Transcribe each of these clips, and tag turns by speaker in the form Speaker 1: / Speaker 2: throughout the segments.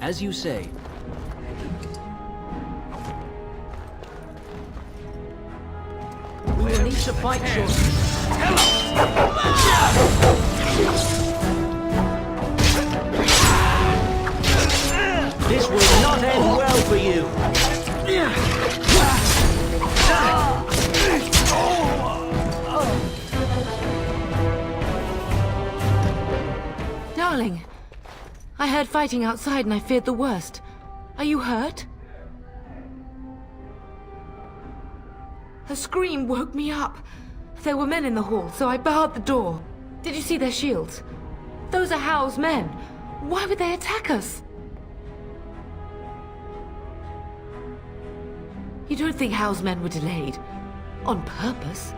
Speaker 1: As you say. We will need to fight shortly. This will not end well for you.
Speaker 2: Darling, I heard fighting outside and I feared the worst. Are you hurt? Her scream woke me up. There were men in the hall, so I barred the door. Did you see their shields? Those are Howe's men. Why would they attack us? You don't think Howe's men were delayed? On purpose?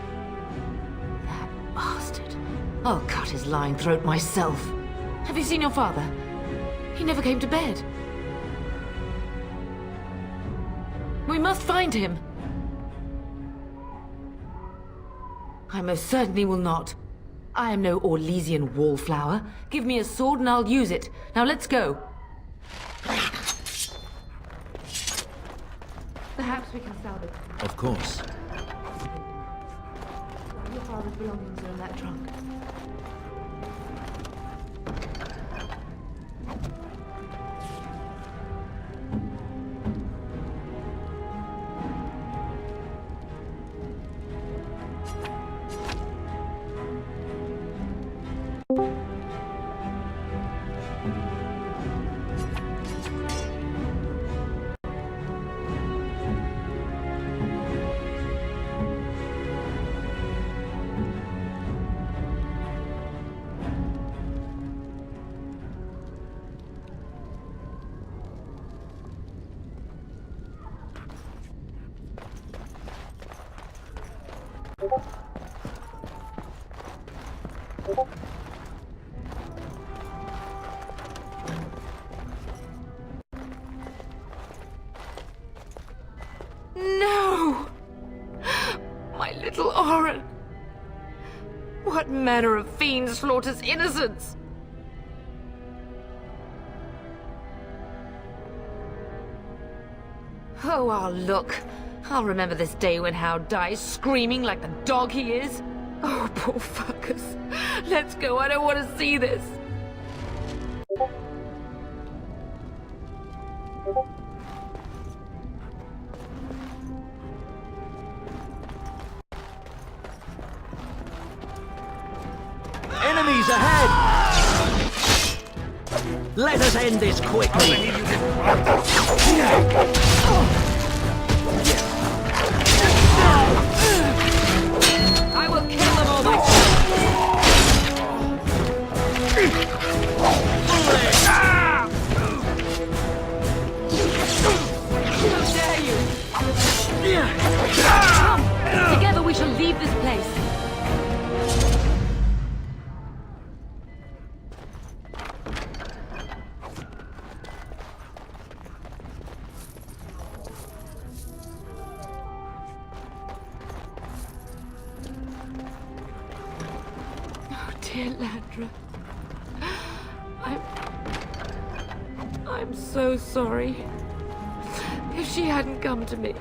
Speaker 2: That bastard. I'll cut his lying throat myself. Have you seen your father? He never came to bed. We must find him. I most certainly will not. I am no Orlesian wallflower. Give me a sword and I'll use it. Now let's go. Perhaps we can salvage.
Speaker 1: Of course.
Speaker 2: Your father's belongings are in that trunk. No! My little Oren! What manner of fiend slaughters innocents? Oh, I'll look. I'll remember this day when Howe dies screaming like the dog he is. Oh, poor fuckers. Let's go, I don't want to see this.
Speaker 1: Enemies ahead! Let us end this quickly!
Speaker 2: I will kill them all myself! How dare you! Come! Together we shall leave this place! Dear Landra, I'm so sorry. If she hadn't come to me,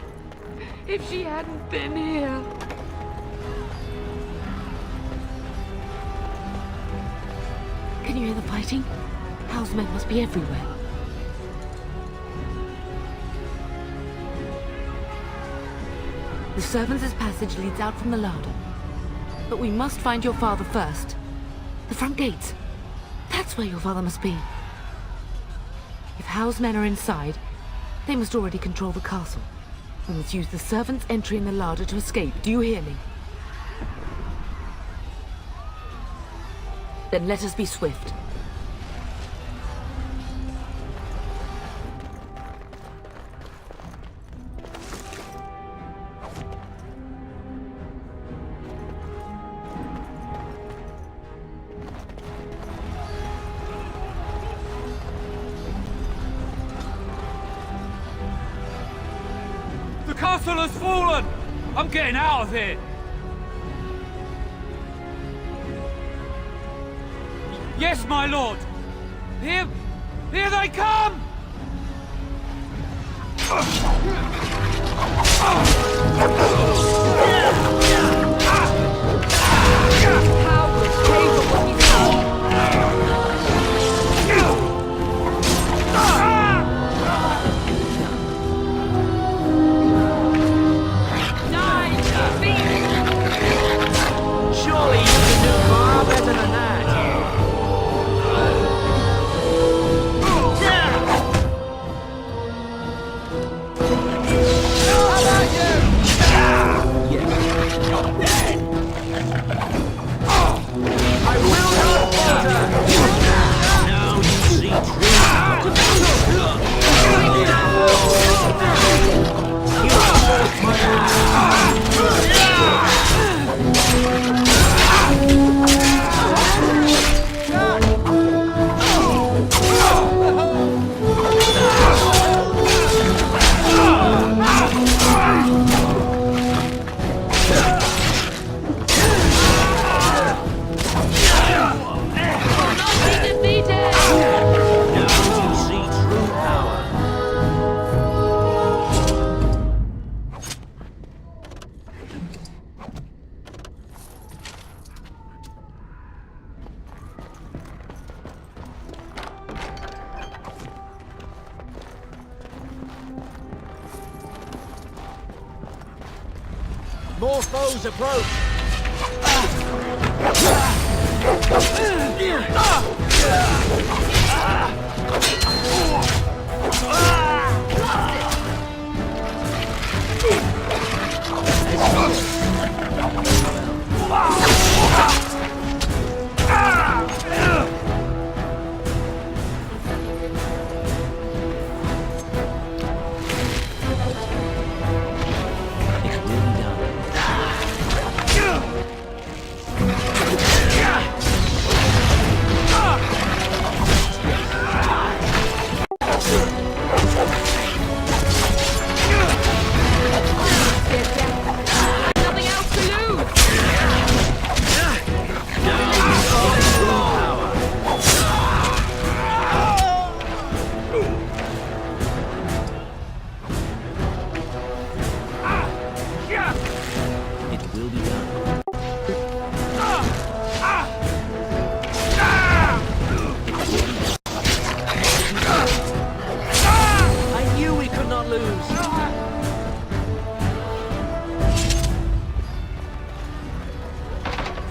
Speaker 2: if she hadn't been here. Can you hear the fighting? Howe's men must be everywhere. The servants' passage leads out from the larder. But we must find your father first. The front gates. That's where your father must be. If Howe's men are inside, they must already control the castle. We must use the servants' entry in the larder to escape. Do you hear me? Then let us be swift.
Speaker 3: The castle has fallen! I'm getting out of here! Yes, my lord! Here they come!
Speaker 1: Surely you can do far better than that. I will not falter! Now you see true power! You are forced my Now you see true power! More foes approach!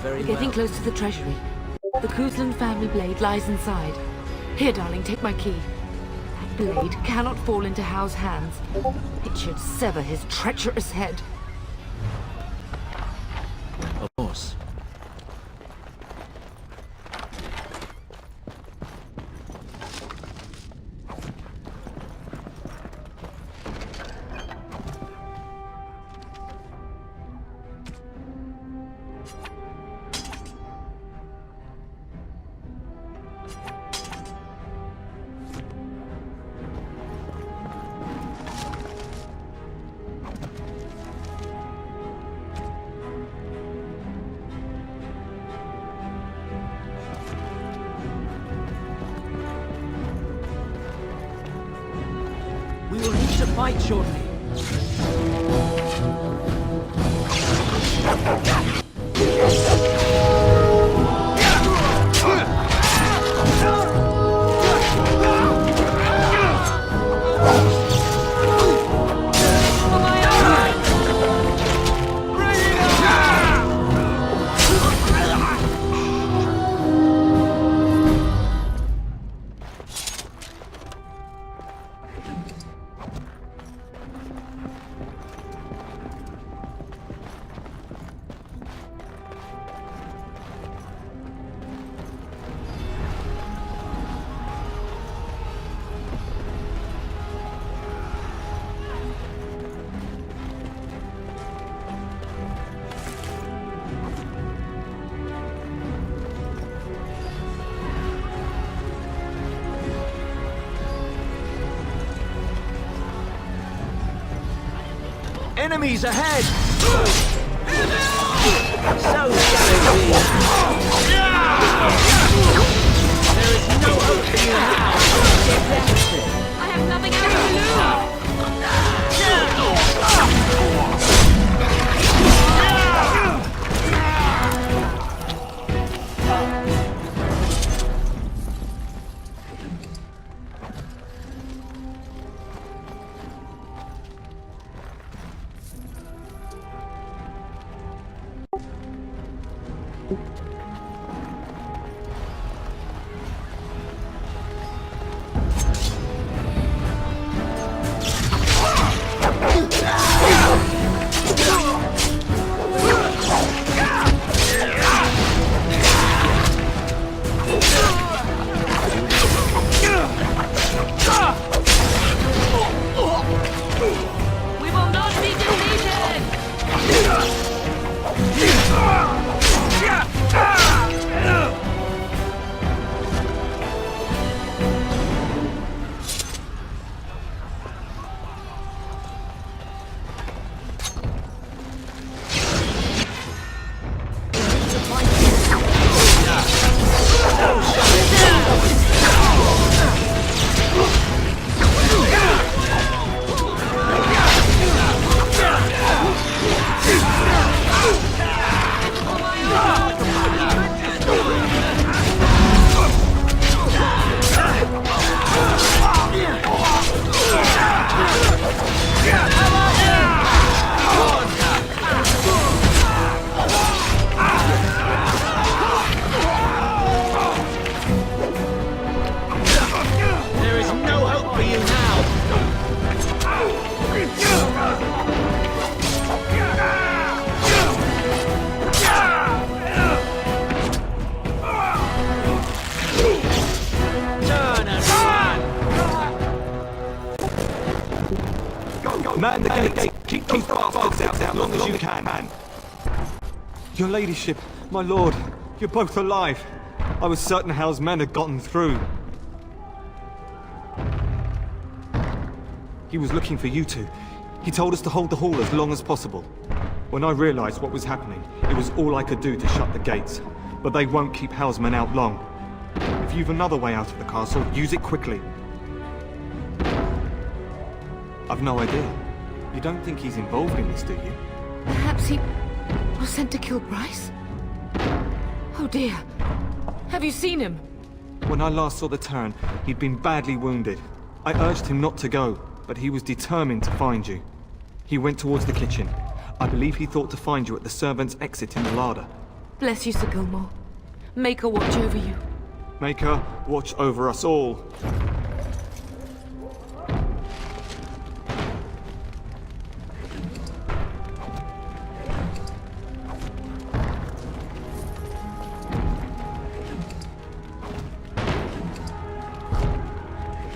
Speaker 2: We're getting close to the treasury. The Kuzlan family blade lies inside. Here, darling, take my key. That blade cannot fall into Hao's hands. It should sever his treacherous head.
Speaker 1: Of course. We will need to fight shortly. Enemies ahead! So shall it be. There is no hope for you now.
Speaker 2: I have nothing else to lose! We will not be defeated!
Speaker 1: There is no hope for you now. Turn and run.
Speaker 4: Man the gate! Keep those bastards out as long as you can, man! Your ladyship, my lord, you're both alive. I was certain Hal's men had gotten through. He was looking for you two. He told us to hold the hall as long as possible. When I realized what was happening, it was all I could do to shut the gates. But they won't keep Hal's men out long. If you've another way out of the castle, use it quickly. I've no idea. You don't think he's involved in this, do you?
Speaker 2: Perhaps he was sent to kill Bryce? Oh dear. Have you seen him?
Speaker 4: When I last saw the Turn, he'd been badly wounded. I urged him not to go, but he was determined to find you. He went towards the kitchen. I believe he thought to find you at the servants' exit in the larder.
Speaker 2: Bless you, Sir Gilmore. Make her watch over you.
Speaker 4: Make her watch over us all.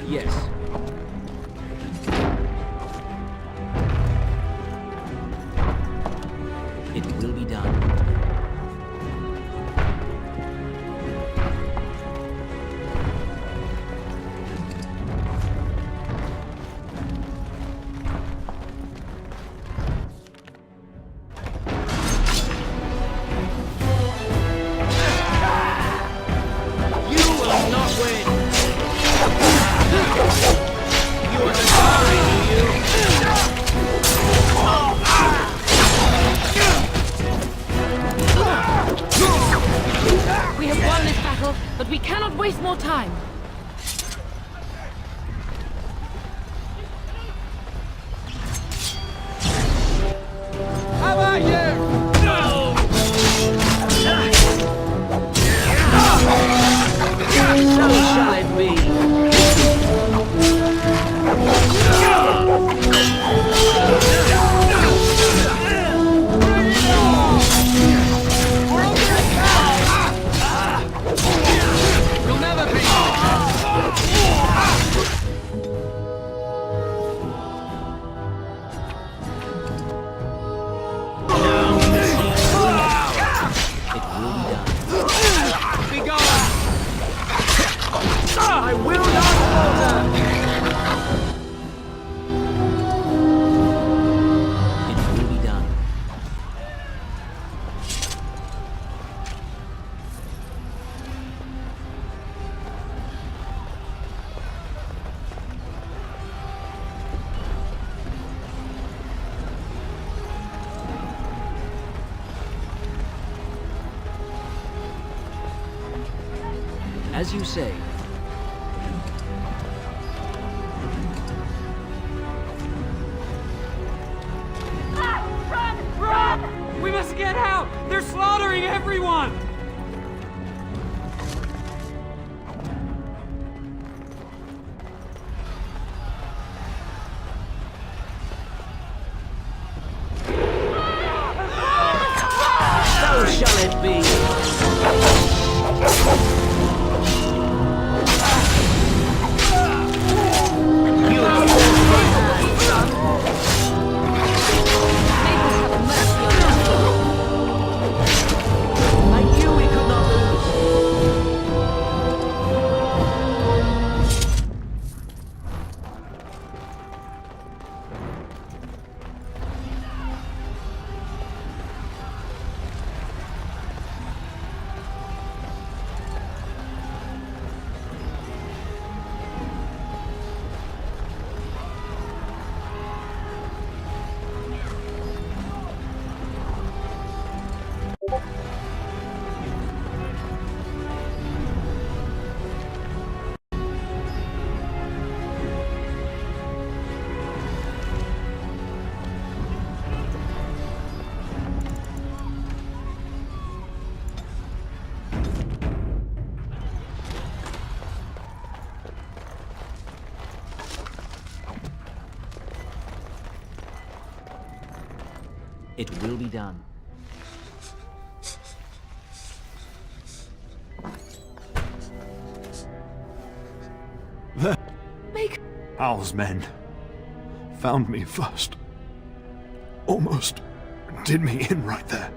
Speaker 1: Yes. It will be done. You will not win! You are sorry, do you?
Speaker 2: We have won this battle, but we cannot waste more time.
Speaker 3: How about you?
Speaker 1: So shall it be.
Speaker 3: You'll never be.
Speaker 1: It will be done.
Speaker 3: Be gone.
Speaker 1: I will not falter! It will be done. As you say.
Speaker 3: We must get out! They're slaughtering everyone!
Speaker 1: It will be done.
Speaker 2: Make...
Speaker 5: Hal's men found me first. Almost did me in right there.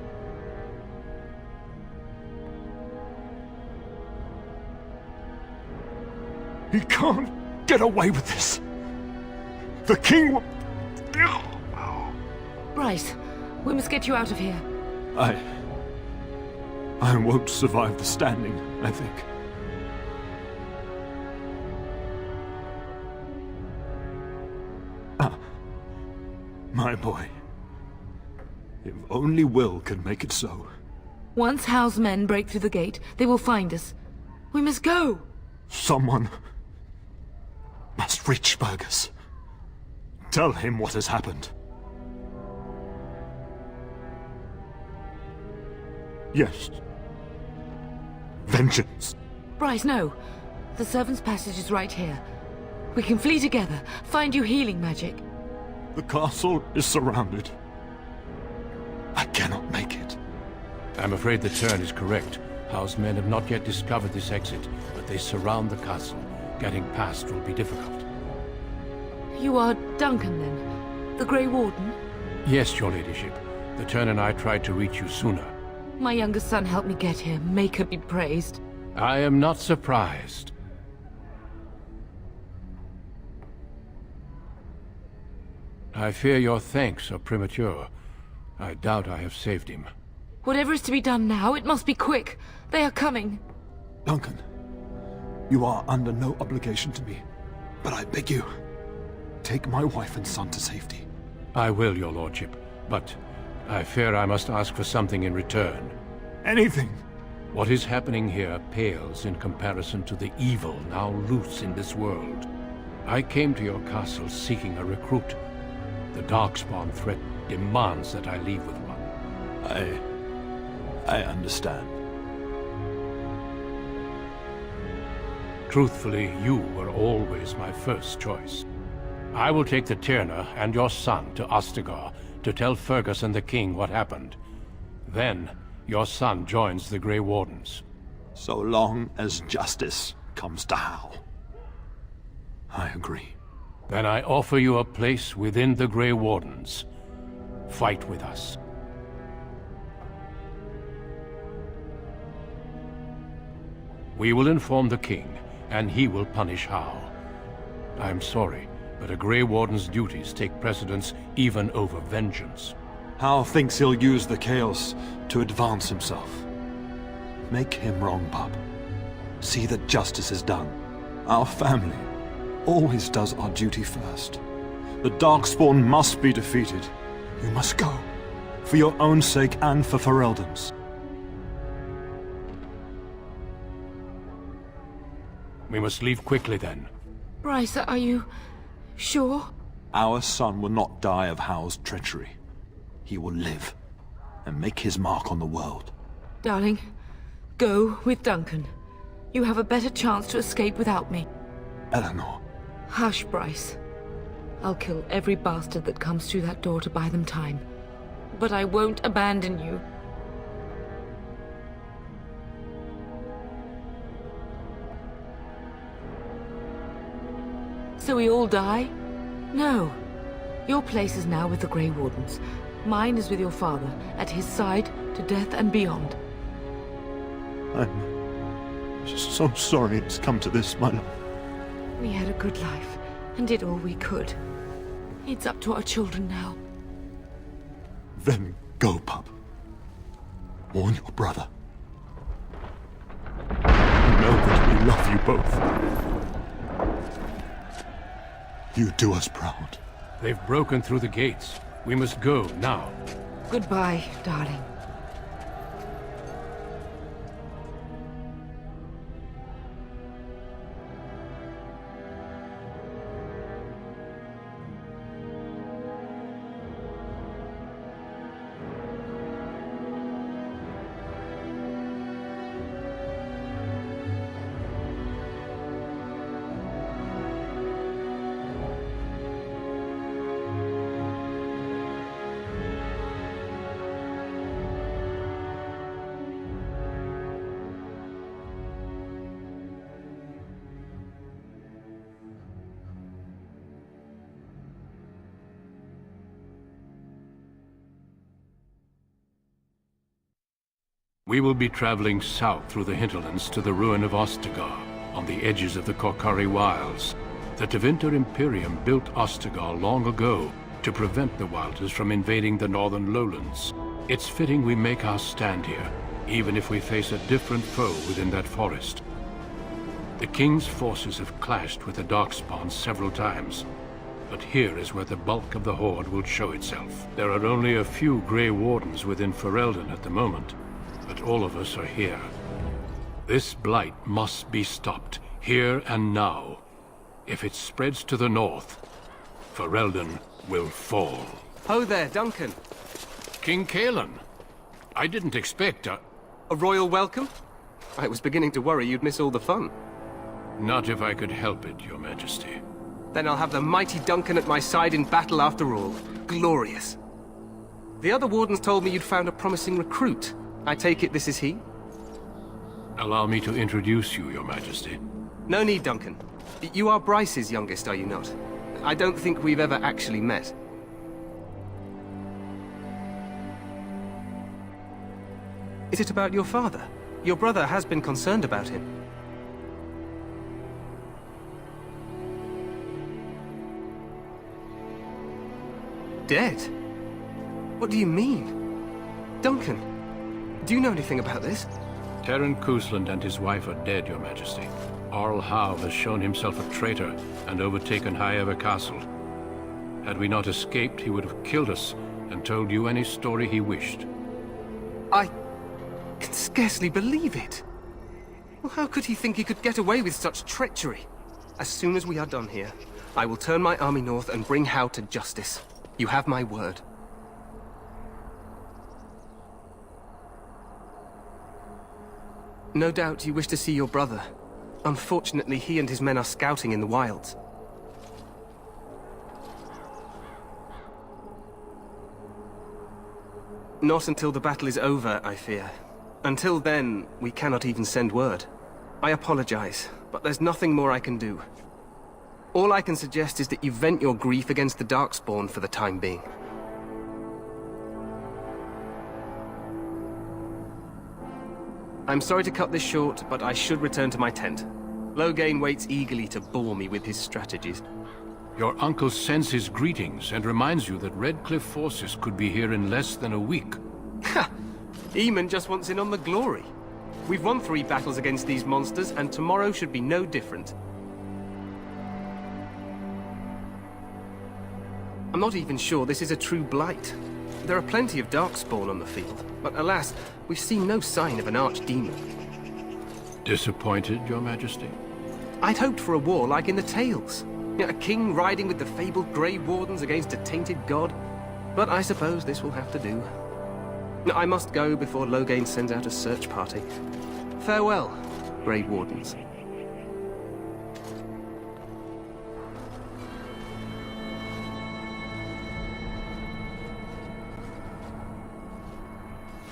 Speaker 5: He can't get away with this. The king will...
Speaker 2: Bryce, we must get you out of here.
Speaker 5: I won't survive the standing, I think. My boy. If only Will could make it so.
Speaker 2: Once Hal's men break through the gate, they will find us. We must go!
Speaker 5: Someone must reach Fergus. Tell him what has happened. Yes. Vengeance.
Speaker 2: Bryce, no. The servants' passage is right here. We can flee together, find you healing magic.
Speaker 5: The castle is surrounded. I cannot make it.
Speaker 6: I'm afraid the turn is correct. House men have not yet discovered this exit, but they surround the castle. Getting past will be difficult.
Speaker 2: You are Duncan, then? The Grey Warden?
Speaker 6: Yes, your ladyship. The turn and I tried to reach you sooner.
Speaker 2: My youngest son helped me get here. Maker be praised.
Speaker 6: I am not surprised. I fear your thanks are premature. I doubt I have saved him.
Speaker 2: Whatever is to be done now, it must be quick. They are coming.
Speaker 5: Duncan, you are under no obligation to me, but I beg you, take my wife and son to safety.
Speaker 6: I will, your lordship, but I fear I must ask for something in return.
Speaker 5: Anything.
Speaker 6: What is happening here pales in comparison to the evil now loose in this world. I came to your castle seeking a recruit. The Darkspawn threat demands that I leave with one.
Speaker 5: I understand.
Speaker 6: Truthfully, you were always my first choice. I will take the Tyrna and your son to Ostagar to tell Fergus and the king what happened. Then, your son joins the Grey Wardens.
Speaker 5: So long as justice comes to Hal. I agree.
Speaker 6: Then I offer you a place within the Grey Wardens. Fight with us. We will inform the king, and he will punish Hal. I'm sorry, but a Grey Warden's duties take precedence even over vengeance.
Speaker 5: Hal thinks he'll use the chaos to advance himself. Make him wrong, bub. See that justice is done. Our family always does our duty first. The Darkspawn must be defeated. You must go. For your own sake and for Ferelden's.
Speaker 6: We must leave quickly then.
Speaker 2: Bryce, are you... sure?
Speaker 5: Our son will not die of Hal's treachery. He will live and make his mark on the world.
Speaker 2: Darling, go with Duncan. You have a better chance to escape without me.
Speaker 5: Eleanor.
Speaker 2: Hush, Bryce. I'll kill every bastard that comes through that door to buy them time. But I won't abandon you. So we all die? No. Your place is now with the Grey Wardens. Mine is with your father, at his side, to death and beyond.
Speaker 5: I'm just so sorry it's come to this, my love.
Speaker 2: We had a good life, and did all we could. It's up to our children now.
Speaker 5: Then go, pup. Warn your brother. Know that we love you both. You do us proud.
Speaker 6: They've broken through the gates. We must go now.
Speaker 2: Goodbye, darling.
Speaker 6: We will be traveling south through the hinterlands to the ruin of Ostagar, on the edges of the Korkari Wilds. The Tevinter Imperium built Ostagar long ago to prevent the Wilders from invading the northern lowlands. It's fitting we make our stand here, even if we face a different foe within that forest. The King's forces have clashed with the Darkspawn several times, but here is where the bulk of the Horde will show itself. There are only a few Grey Wardens within Ferelden at the moment, but all of us are here. This blight must be stopped, here and now. If it spreads to the north, Ferelden will fall.
Speaker 7: Ho there, Duncan.
Speaker 6: King Kaelan, I didn't expect
Speaker 7: A royal welcome? I was beginning to worry you'd miss all the fun.
Speaker 6: Not if I could help it, Your Majesty.
Speaker 7: Then I'll have the mighty Duncan at my side in battle after all. Glorious. The other wardens told me you'd found a promising recruit. I take it this is he?
Speaker 6: Allow me to introduce you, Your Majesty.
Speaker 7: No need, Duncan. You are Bryce's youngest, are you not? I don't think we've ever actually met. Is it about your father? Your brother has been concerned about him. Dead? What do you mean? Duncan, do you know anything about this?
Speaker 6: Terran Cousland and his wife are dead, Your Majesty. Arl Howe has shown himself a traitor and overtaken Highever Castle. Had we not escaped, he would have killed us and told you any story he wished.
Speaker 7: I can scarcely believe it. Well, how could he think he could get away with such treachery? As soon as we are done here, I will turn my army north and bring Howe to justice. You have my word. No doubt you wish to see your brother. Unfortunately, he and his men are scouting in the wilds. Not until the battle is over, I fear. Until then, we cannot even send word. I apologize, but there's nothing more I can do. All I can suggest is that you vent your grief against the Darkspawn for the time being. I'm sorry to cut this short, but I should return to my tent. Loghain waits eagerly to bore me with his strategies.
Speaker 6: Your uncle sends his greetings and reminds you that Redcliffe forces could be here in less than a week.
Speaker 7: Ha! Eamon just wants in on the glory. We've won 3 battles against these monsters, and tomorrow should be no different. I'm not even sure this is a true blight. There are plenty of Darkspawn on the field, but alas, we've seen no sign of an archdemon.
Speaker 6: Disappointed, Your Majesty?
Speaker 7: I'd hoped for a war like in the tales. A king riding with the fabled Grey Wardens against a tainted god. But I suppose this will have to do. I must go before Loghain sends out a search party. Farewell, Grey Wardens.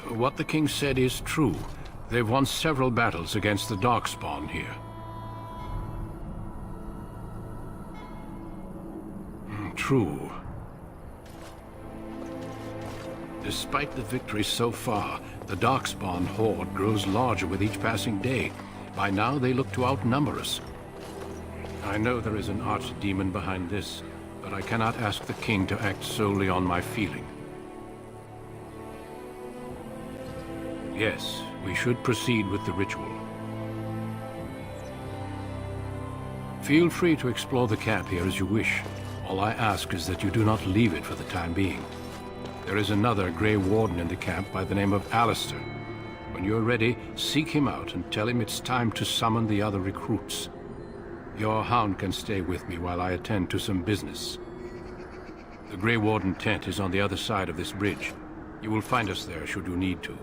Speaker 6: What the king said is true. They've won several battles against the Darkspawn here. True. Despite the victory so far, the Darkspawn horde grows larger with each passing day. By now, they look to outnumber us. I know there is an archdemon behind this, but I cannot ask the king to act solely on my feeling. Yes, we should proceed with the ritual. Feel free to explore the camp here as you wish. All I ask is that you do not leave it for the time being. There is another Grey Warden in the camp by the name of Alistair. When you're ready, seek him out and tell him it's time to summon the other recruits. Your hound can stay with me while I attend to some business. The Grey Warden tent is on the other side of this bridge. You will find us there should you need to.